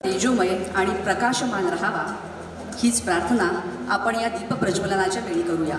तेजोमय आणि प्रकाशमान राहावा हीच प्रार्थना आपण या दीप प्रज्वलनाच्या वेळी करूया.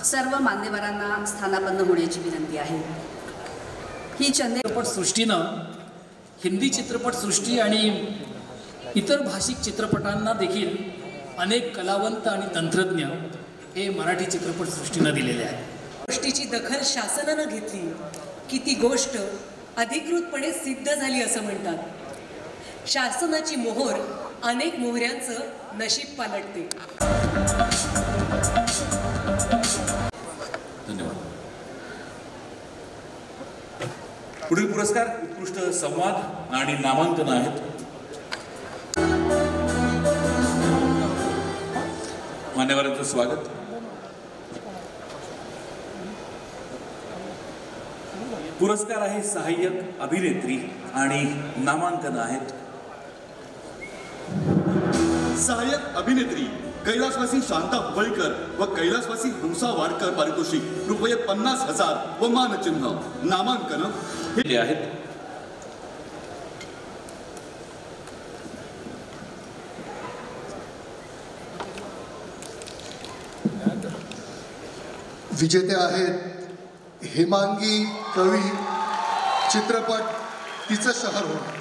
सर्व मान्यवरांना स्थानापन्न होण्याची विनंती आहे. ही चित्रपटसृष्टीनं हिंदी चित्रपटसृष्टी आणि इतर भाषिक चित्रपटांना देखील अनेक कलावंत आणि तंत्रज्ञ हे मराठी चित्रपटसृष्टीनं दिलेले आहेत. गोष्टीची दखल शासनानं घेतली की ती गोष्ट अधिकृतपणे सिद्ध झाली असं म्हणतात. शासनाची मोहोर अनेक मोहऱ्यांचं नशीब पालटते. धन्यवाद. पुढील पुरस्कार उत्कृष्ट संवाद आणि नामांकन आहेत. मान्यवरांचं स्वागत. पुरस्कार आहे सहाय्यक अभिनेत्री आणि नामांकन आहेत. सहाय्यक अभिनेत्री कैलासवासी शांता हुबळीकर व कैलासवासी हंसा वाडकर पारितोषिक रुपये 50,000 व मानचिन्ह. नामांकन हे आहेत. विजेते आहेत हेमांगी कवी, चित्रपट तिचं शहर होणं.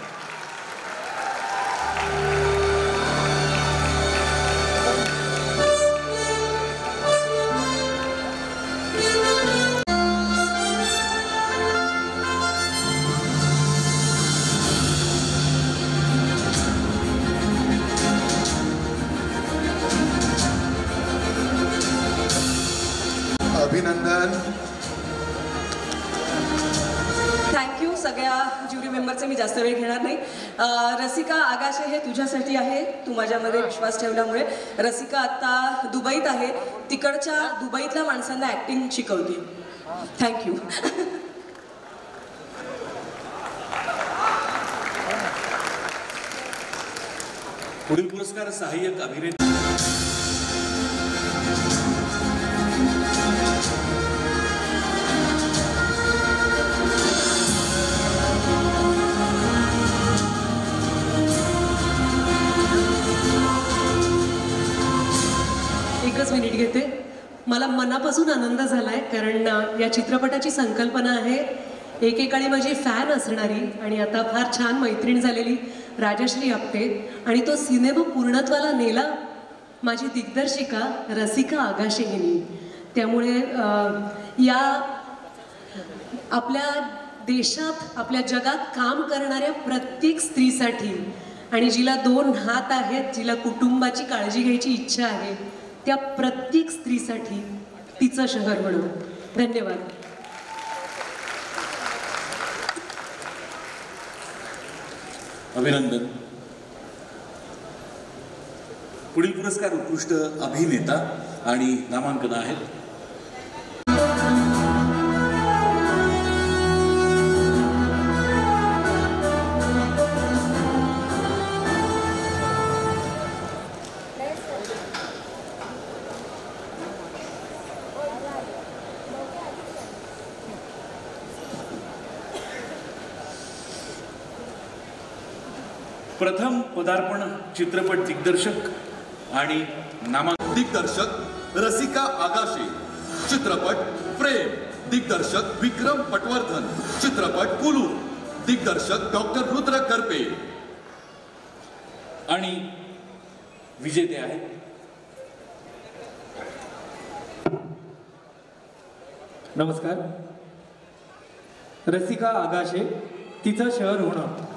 अभिनंदन. थँक्यू सगळ्या ज्युरी मेंबरचे. मी जास्त वेळ घेणार नाही. रसिका आगाशे हे तुझ्यासाठी आहे, तू माझ्यामध्ये विश्वास ठेवल्यामुळे. रसिका आत्ता दुबईत आहे, तिकडच्या दुबईतल्या माणसांना ॲक्टिंग शिकवते. थँक्यू. पुढील पुरस्कार सहाय्यक अभिनेत्री. एकच मिनिट घेते. मला मनापासून आनंद झाला आहे, कारण या चित्रपटाची संकल्पना आहे एकेकाळी माझी फॅन असणारी आणि आता फार छान मैत्रीण झालेली राजश्री आपटे, आणि तो सिनेमा पूर्णत्वाला नेला माझी दिग्दर्शिका रसिका आगाशे हिने. त्यामुळे या आपल्या देशात आपल्या जगात काम करणाऱ्या प्रत्येक स्त्रीसाठी, आणि जिला 2 हात आहेत, जिला कुटुंबाची काळजी घ्यायची इच्छा आहे, त्या प्रत्येक स्त्रीसाठी तिचं शहर म्हणून. धन्यवाद. अभिनंदन. पुढील पुरस्कार उत्कृष्ट अभिनेता आणि नामांकन आहेत. प्रथम पदार्पण चित्रपट दिग्दर्शक आणि दिग्दर्शक रसिका आगाशे, चित्रपट प्रेम, दिग्दर्शक विक्रम पटवर्धन, चित्रपट कुलू, दिग्दर्शक डॉक्टर रुद्र करपे. आणि विजेते आहेत नमस्कार. रसिका आगाशे, तिचं शहर होणं.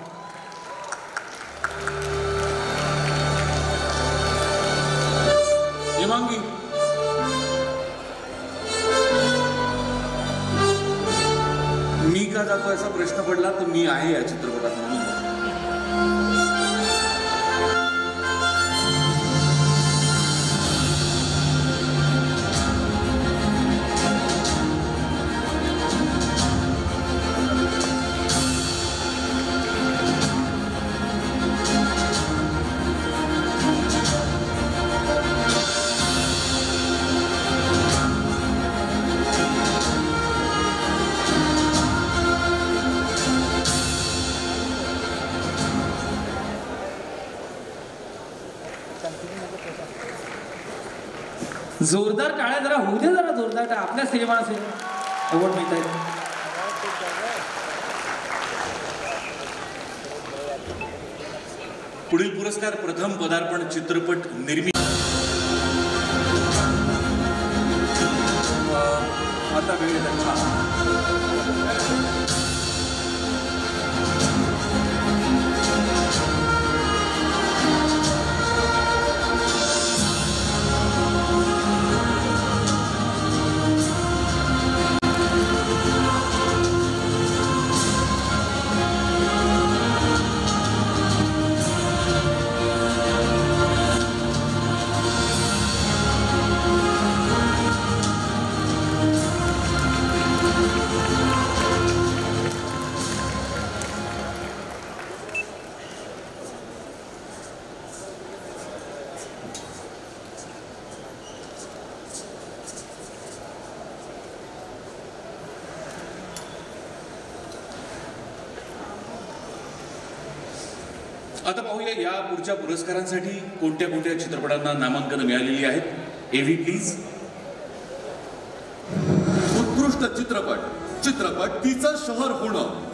हेमांगी जातो असा प्रश्न पडला तर मी आहे या चित्रपटात म्हणून. जोरदार टाळ्या जरा होऊ दे, जरा जोरदार टाळ्या. आपल्या सिनेमा असेल अवॉर्ड मिळत आहे. पुढील पुरस्कार प्रथम पदार्पण चित्रपट निर्मिती. आता वेळ आता पाहूया या पुढच्या पुरस्कारांसाठी कोणत्या कोणत्या चित्रपटांना नामांकन मिळालेली आहेत. एव्ही प्लीज. उत्कृष्ट चित्रपट तिचं शहर होणं.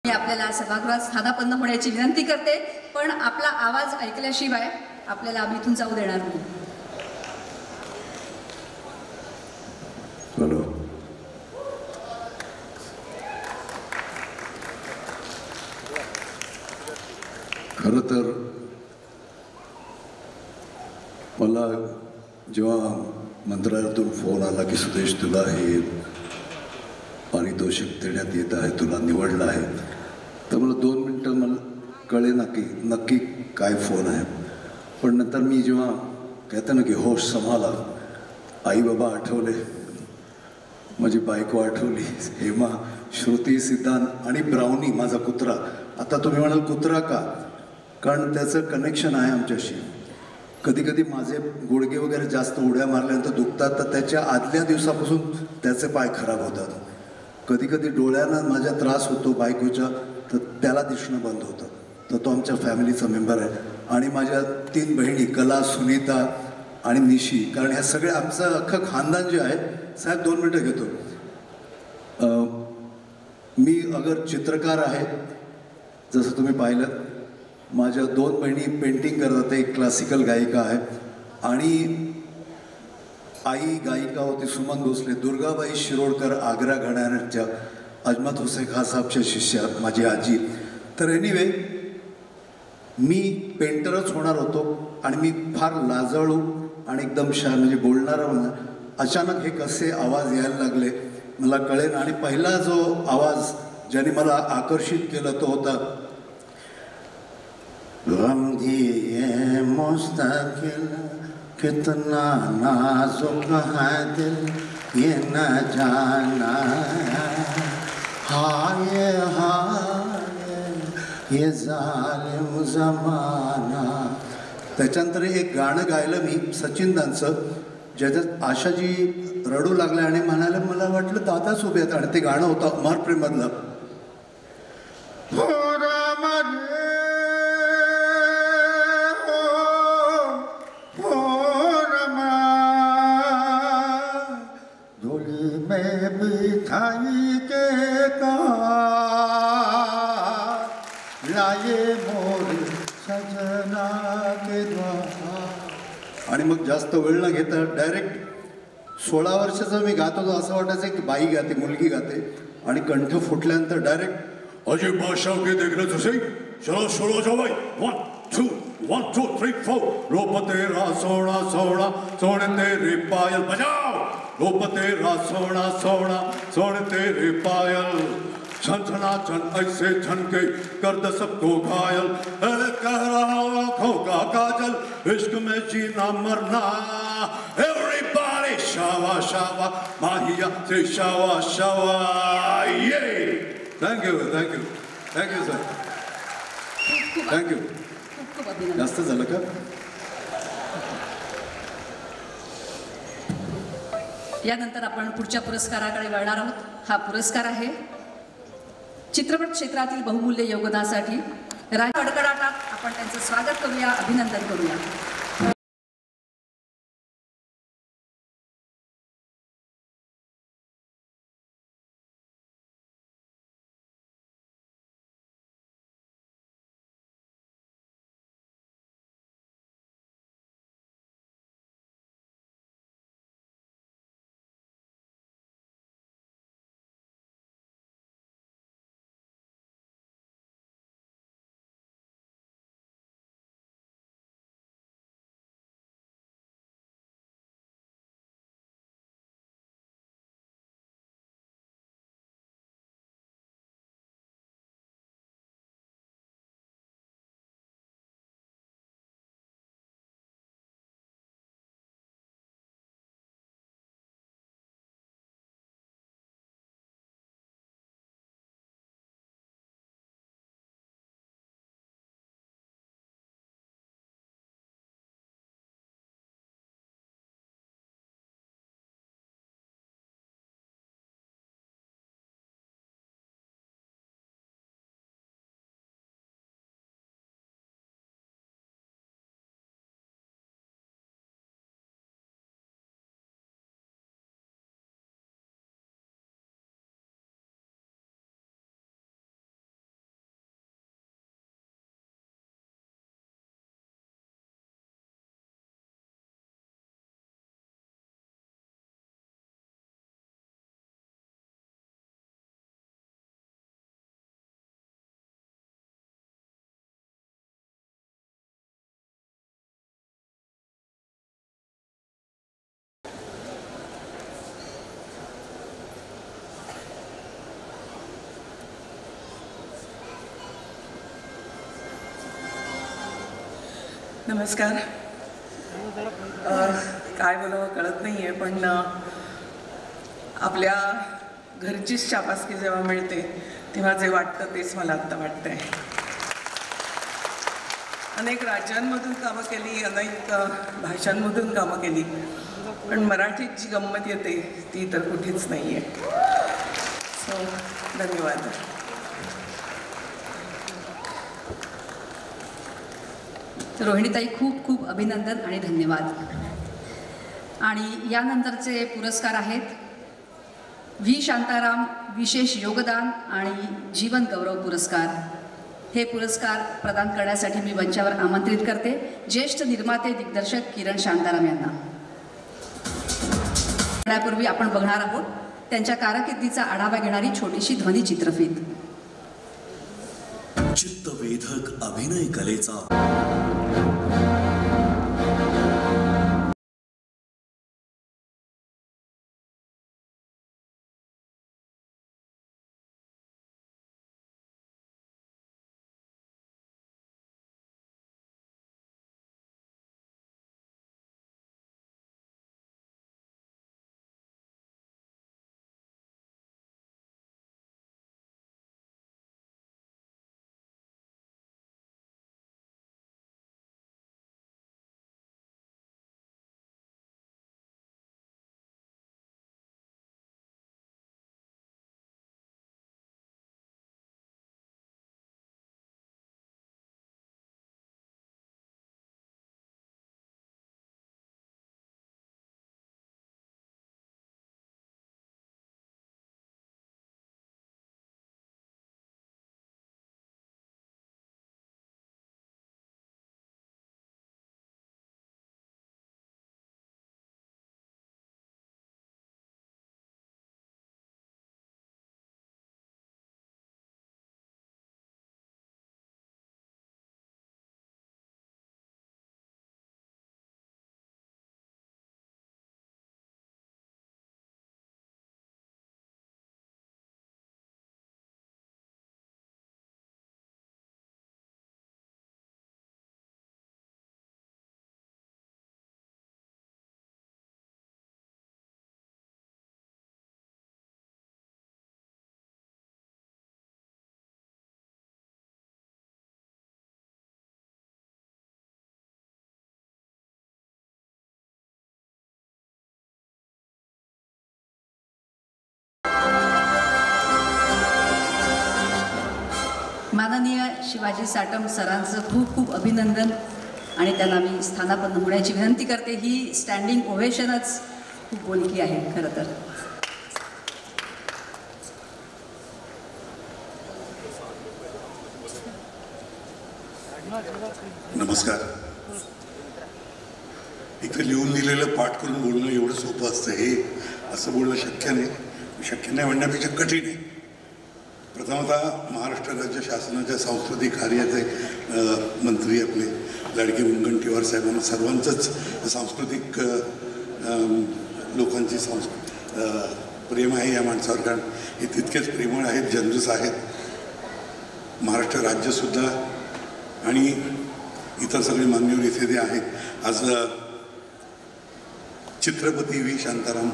मी आपल्याला सभागृहात स्थानापन्न होण्याची विनंती करते, पण आपला आवाज ऐकल्याशिवाय आपल्याला आम्ही इथून जाऊ देणार नाही. हॅलो. खरं तर मला जेव्हा मंत्रालयातून फोन आला की सुदेश तुला हे पारितोषिक देण्यात येत आहे, तुला निवडलं आहे, तर मला 2 मिनटं मला कळे नक्की काय फोन आहे. पण नंतर मी जेव्हा कहते ना की होश संभाला, आई बाबा आठवले, माझी बायको आठवली, हेमा, श्रुती, सिद्धांत आणि ब्राउनी माझा कुत्रा. आता तुम्ही म्हणाल कुत्रा का? कारण त्याचं कनेक्शन आहे आमच्याशी. कधी कधी माझे गुडघे वगैरे जास्त उड्या मारल्यानंतर दुखतात, तर त्याच्या आदल्या दिवसापासून त्याचे पाय खराब होतात. कधी कधी डोळ्यांना माझ्या त्रास होतो बायकोच्या, तर त्याला दिसणं बंद होतं. तर तो आमच्या फॅमिलीचा मेंबर आहे. आणि माझ्या 3 बहिणी कला, सुनीता आणि निशी, कारण ह्या सगळे आमचं अख्खं खानदान जे आहे. साहेब 2 मिनटं घेतो. मी अगर चित्रकार आहे, जसं तुम्ही पाहिलं. माझ्या 2 बहिणी पेंटिंग करतात. एक क्लासिकल गायिका आहे आणि आई गायिका होती सुमन भोसले. दुर्गाबाई शिरोडकर आग्रा घराण्याच्या अजमत हुसेन खान साहेबच्या शिष्या माझी आजी. तर एनिवे मी पेंटरच होणार होतो आणि मी फार लाजाळू आणि एकदम म्हणजे बोलणारा म्हणा. अचानक हे कसे आवाज यायला लागले मला कळेन. आणि पहिला जो आवाज ज्याने मला आकर्षित केलं तो होता गम दिए मुस्तकिल कितना नाजुक है दिल ये न जाना हाय हाय ये जालिम जमाना. त्याच्यानंतर एक गाणं गायलं मी सचिनदांचं ज्याच्यात आशाजी रडू लागल्या आणि म्हणाले मला वाटलं दादाच उभे आहेत आणि ते गाणं होतं अमर प्रेममधलं. धूली में बिठाई के लाये मोर सजना के द्वार. आणि मग जास्त वेळ न घेता डायरेक्ट 16 वर्षाचा मी गात होतो असं वाटायचं की बाई गाते मुलगी गाते आणि कंठ फुटल्यानंतर डायरेक्ट अजय बादशाह के देखना तुझे चलो सोलो जाओ भाई 1 2 3 4 रूप तेरा सोना सोना सोने तेरे पायल बजाओ रूप तेरा सोना सोना सोने तेरे पायल छनछना छन ऐसे छनके कर दे सबको घायल कह रहा आँखों का काजल इश्क में जीना मरना एवरीबॉडी शावा शावा माहिया से शावा शावा. ये thank you thank you thank you sir thank you. खूप खूप अभिनंदन. जास्त झालं का? यानंतर आपण पुढच्या पुरस्काराकडे वळणार आहोत. हा पुरस्कार आहे चित्रपट क्षेत्रातील बहुमूल्य योगदानासाठी कडकडाटात आपण त्यांचं स्वागत करूया, अभिनंदन करूया. नमस्कार. काय बोलावं कळत नाही आहे, पण आपल्या घरचीच शाबासकी जेव्हा मिळते तेव्हा जे वाटतं तेच मला आत्ता वाटतंय. अनेक राज्यांमधून कामं केली, अनेक भाषांमधून कामं केली, पण मराठीत जी गंमत येते ती तर कुठेच नाही आहे. सो धन्यवाद. रोहिणीताई खूप खूप अभिनंदन आणि धन्यवाद. आणि यानंतरचे पुरस्कार आहेत व्ही शांताराम विशेष योगदान आणि जीवन गौरव पुरस्कार. हे पुरस्कार प्रदान करण्यासाठी मी मंचावर आमंत्रित करते ज्येष्ठ निर्माते दिग्दर्शक किरण शांताराम यांना. त्यापूर्वी आपण बघणार आहोत त्यांच्या कारकिर्दीचा आढावा घेणारी छोटीशी ध्वनी चित्रफीत. चित्तवेधक अभिनय कलेचा माननीय शिवाजी साटम सरांचं खूप खूप अभिनंदन आणि त्यांना मी स्थानापन्न होण्याची विनंती करते. ही स्टँडिंग ओव्हेशनच खूप बोलकी आहे खरं तर. नमस्कार. इथे लिहून दिलेलं पाठ करून बोलणं एवढं सोपं असतं, हे असं बोलणं शक्य नाही म्हणण्यापेक्षा कठीण आहे. प्रथमतः महाराष्ट्र राज्य शासनाच्या सांस्कृतिक कार्याचे मंत्री आपले लाडके मुनगंटीवार साहेबांना सर्वांचंच सांस्कृतिक लोकांची प्रेम आहे या माणसावर, कारण हे तितकेच प्रेमळ आहेत, जनरस आहेत. महाराष्ट्र राज्यसुद्धा आणि इतर सगळे मान्यवर इथे ते आहेत. आज चित्रपती व्ही शांताराम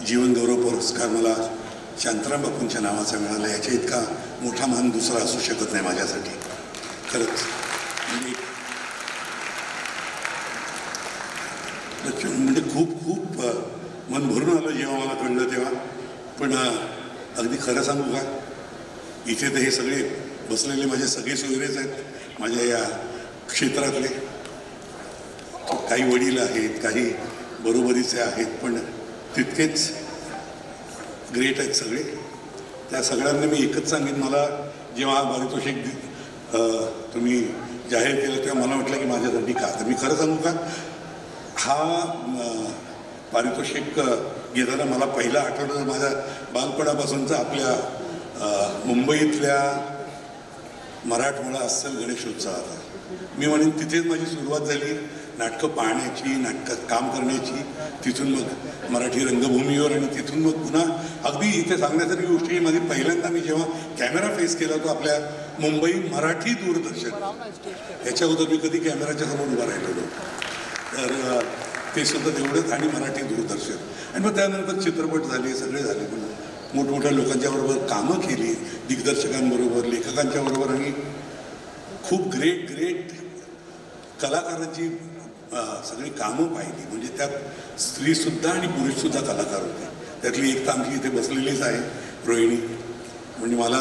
जीवन गौरव पुरस्कार मला शांताराम बापूंच्या नावाचा मिळाला. याच्या इतका मोठा मान दुसरा असू शकत नाही माझ्यासाठी खरंच. म्हणजे खूप मन भरून आलं जेव्हा मला कळलं तेव्हा. पण अगदी खरं सांगू का, इथे तर हे सगळे बसलेले माझे सगळे सोयरेच आहेत माझ्या या क्षेत्रातले. काही वडील आहेत, काही बरोबरीचे आहेत, पण तितकेच ग्रेट आहेत सगळे. त्या सगळ्यांना मी एकच सांगेन, मला जेव्हा हा पारितोषिक तुम्ही जाहीर केलं तेव्हा मला वाटलं की माझ्यासाठी का. तर मी खरं सांगू का, हा पारितोषिक घेताना मला पहिलं आठवलं माझ्या बालपणापासूनचा आपल्या मुंबईतल्या मराठमोळा अस्सल गणेशोत्सवाचा. मी म्हणेन तिथेच माझी सुरुवात झाली नाटकं पाहण्याची, नाटकात काम करण्याची. तिथून मग मराठी रंगभूमीवर आणि तिथून मग पुन्हा अगदी इथे सांगण्यासारखी गोष्ट ही माझी पहिल्यांदा मी जेव्हा कॅमेरा फेस केला तो आपल्या मुंबई मराठी दूरदर्शन, याच्या अगोदर मी कधी कॅमेराच्या समोर उभा राहिलेलो. तर ते सुद्धा तेवढंच, आणि मराठी दूरदर्शन. आणि मग त्यानंतर चित्रपट झाले, सगळे झाले. पण मोठमोठ्या लोकांच्याबरोबर कामं केली, दिग्दर्शकांबरोबर, लेखकांच्या बरोबर, आणि खूप ग्रेट कलाकारांची सगळी कामं पाहिली. म्हणजे त्यात स्त्रीसुद्धा आणि पुरुषसुद्धा कलाकार होते. त्यातली एक तर आमची इथे बसलेलीच आहे रोहिणी. म्हणजे मला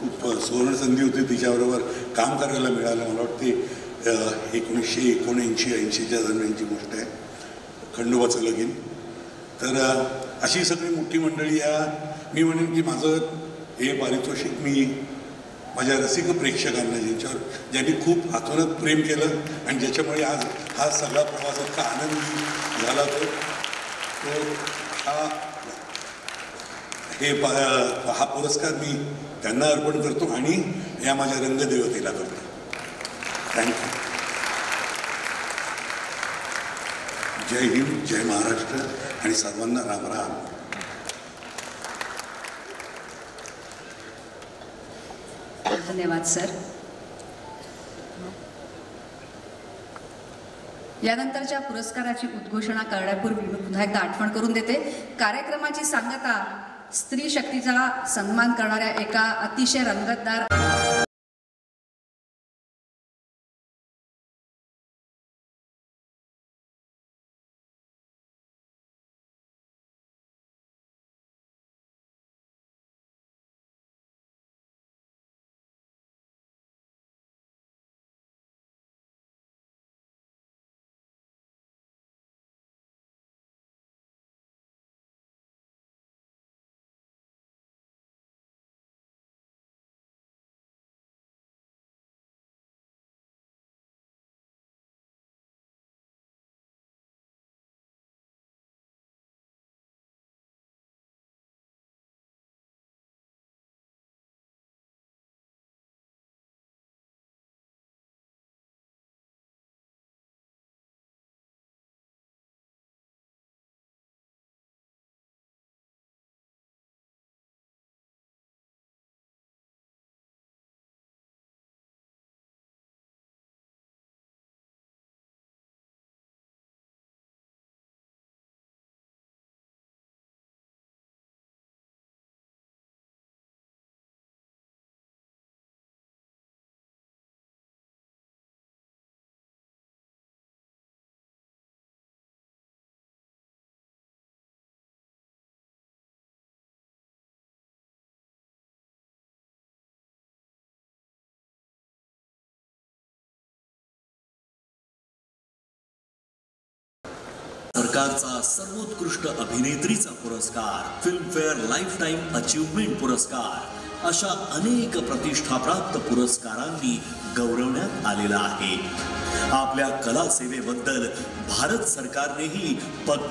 खूप सुवर्ण संधी होती तिच्याबरोबर काम करायला मिळालं. मला वाटते 1979-80च्या दरम्यानची गोष्ट आहे, खंडोबाचं लगीन. तर अशी सगळी मोठी मंडळी मी म्हणेन की माझं हे पारितोषिक मी माझ्या रसिक प्रेक्षकांना, ज्यांनी खूप आतोनात प्रेम केलं आणि ज्याच्यामुळे आज हा सगळा प्रवास इतका आनंदी झाला, तो हा पुरस्कार मी त्यांना अर्पण करतो आणि या माझ्या रंगदेवतेला करतो. थँक्यू. जय हिंद, जय महाराष्ट्र आणि सर्वांना राम राम. धन्यवाद सर. यानंतरच्या पुरस्काराची उद्घोषणा करण्यापूर्वी मी पुन्हा एकदा आठवण करून देते. कार्यक्रमाची सांगता स्त्री शक्तीचा सन्मान करणाऱ्या एका अतिशय रंगतदार सरकारचा सर्वोत्कृष्ट अभिनेत्रीचा पुरस्कार, फिल्मफेअर लाईफटाईम अचीवमेंट पुरस्कार अशा अनेक प्रतिष्ठाप्राप्त पुरस्कारांनी गौरवण्यात आलेला आहे. आपल्या कला सेवेबद्दल भारत सरकारनेही पद्म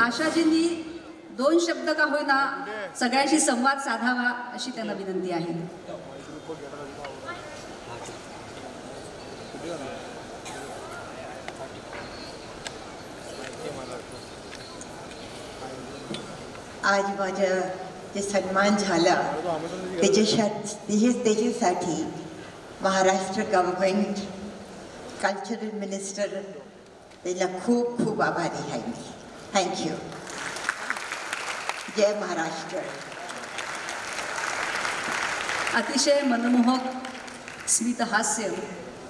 आशाजींनी 2 शब्द का होईना सगळ्यांशी संवाद साधावा अशी त्यांना विनंती आहे. आज माझा जे सन्मान झाला त्याच्यासाठी महाराष्ट्र गव्हर्नमेंट कल्चरल मिनिस्टर त्याला खूप खूप आभारी आहे मी. थँक्यू. जय महाराष्ट्र. अतिशय मनमोहक स्मित हास्य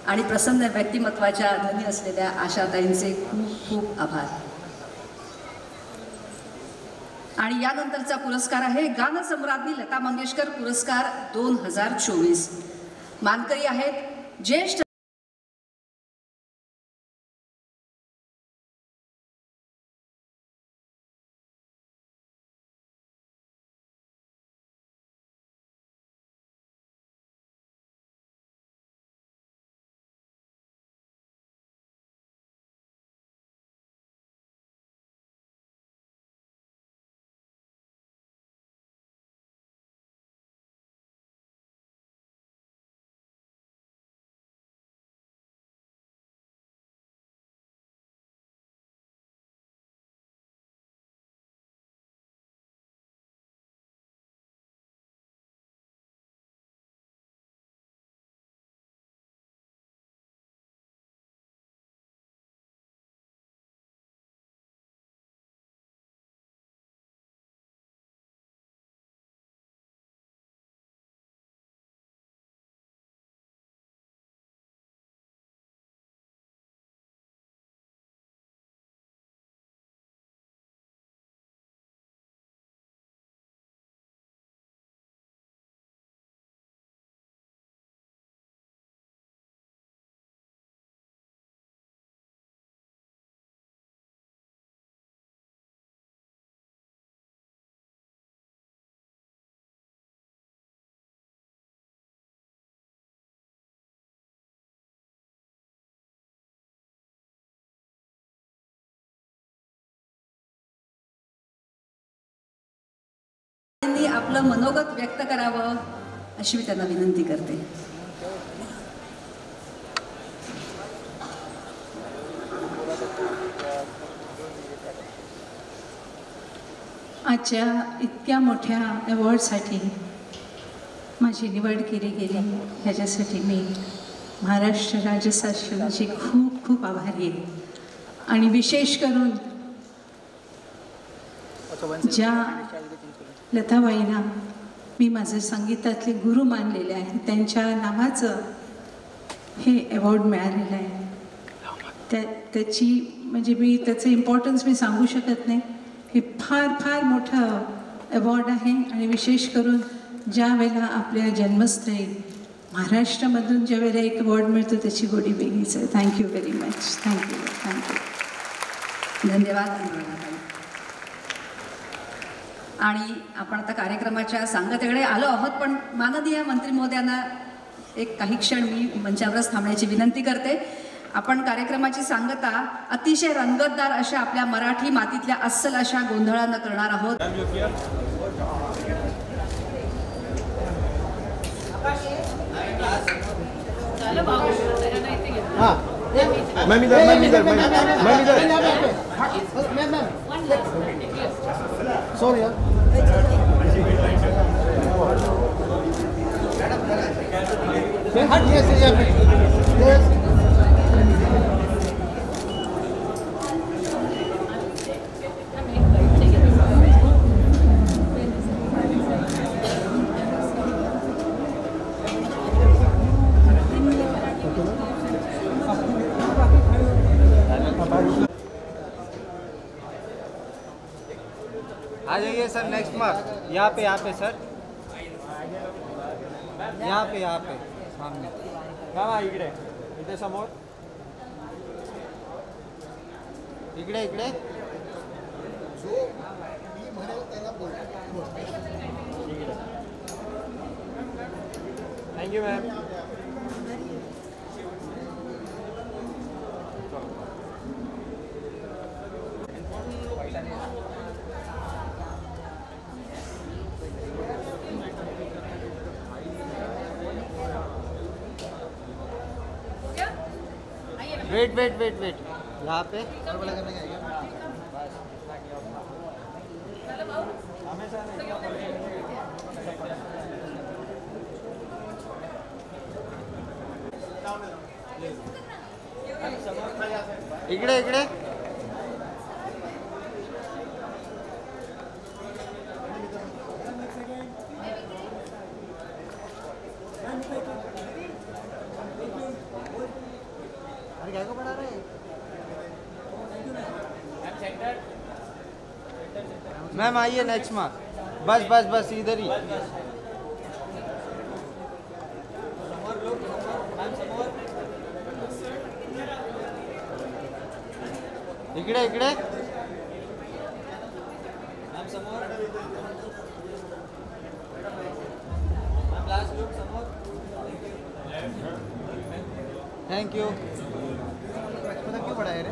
आणि प्रसन्न व्यक्तिमत्वाच्या धनी असलेल्या आशाताईंचे खूप खूप आभार. आणि यानंतरचा पुरस्कार आहे गानसम्राज्ञी लता मंगेशकर पुरस्कार 2024. मानकरी आहेत ज्येष्ठ आपलं मनोगत व्यक्त करावं अशी मी त्यांना विनंती करते. आजच्या इतक्या मोठ्या अवॉर्डसाठी माझी निवड केली गेली ह्याच्यासाठी मी महाराष्ट्र राज्य शासनाची खूप खूप आभारी आहे. आणि विशेष करून ज्या लताबाईंना मी माझे संगीतातले गुरु मानलेले आहे त्यांच्या नावाचं हे अवॉर्ड मिळालेलं आहे. त्याची म्हणजे मी त्याचं इम्पॉर्टन्स मी सांगू शकत नाही. हे फार फार मोठं अवॉर्ड आहे. आणि विशेष करून ज्या वेळेला आपल्या जन्मस्थळी महाराष्ट्रामधून ज्या वेळेला एक अवॉर्ड मिळतो त्याची गोडी वेगळीच आहे. Thank you very much. Thank you thank you. धन्यवाद. आणि आपण आता कार्यक्रमाच्या सांगतेकडे आलो आहोत, पण माननीय मंत्री महोदयांना एक काही क्षण मी मंचावरच थांबण्याची विनंती करते. आपण कार्यक्रमाची सांगता अतिशय रंगतदार अशा आपल्या मराठी मातीतल्या अस्सल अशा गोंधळानं करणार आहोत. Sorry. Yes. आ जाइए सर नेक्स्ट मार्क यहाँ पे सर यहाँ पे सामने का इकडे इथे समोर इकडे जो मी म्हणेल त्याला बोल. Thank you ma'am. वेट यहाँ पे इकडे मैम आइए नेक्स्ट मार्क. बस बस बस इधर ही. इकडे इकडे. Thank you. क्यों पड़ा है रे?